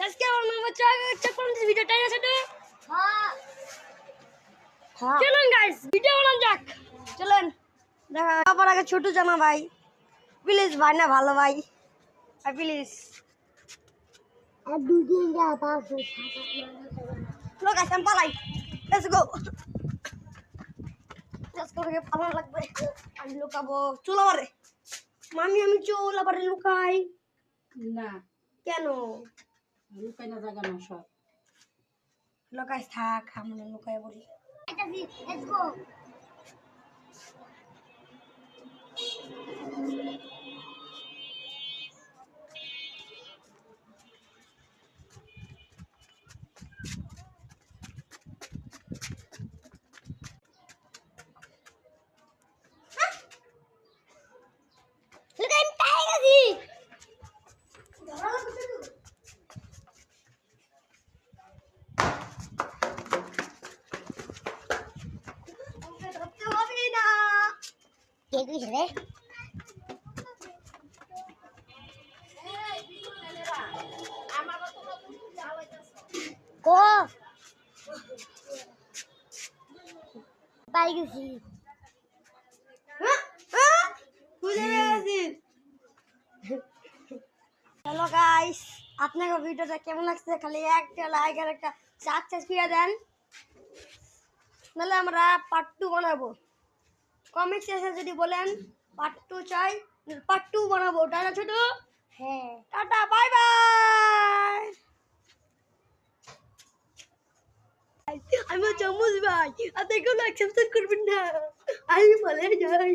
আজকে আমার মামা চা কোন ভিডিওটা আছে তো হ্যাঁ চলুন গাইস ভিডিও বানানো যাক চলুন দেখা আবার আগে ছোট জামা ভাই প্লিজ ভাই না ভালো ভাই প্লিজ আর দুদিন যা পাবো লোক আছে আমি পালাই লেটস গো লেটস গো কে পালানো লাগবে আমি লুকাবো চলো আরে মামি আমি চল আবার লুকাই না কেন লুকাই না জায়গা না সব লুকাই থাক আমি লুকাই বলি let's go Look, I'm tired. ¿Qué dices? Ko. Bye, Gusi. Hello guys আপনাকে ভিডিওটা কেমন লাগছে খালি একটা লাইক আর একটা সাবস্ক্রাইব করে দেন নাহলে আমরা পার্ট 2 বানাবো কমেন্ট সেকশনে যদি বলেন পার্ট 2 চাই পার্ট 2 বানাবো টাটা ছোট হ্যাঁ টাটা বাই বাই আমি চামচ ভাই আপনি কেউ লাইক সাবস্ক্রাইব করবেন না আমি বলে যাই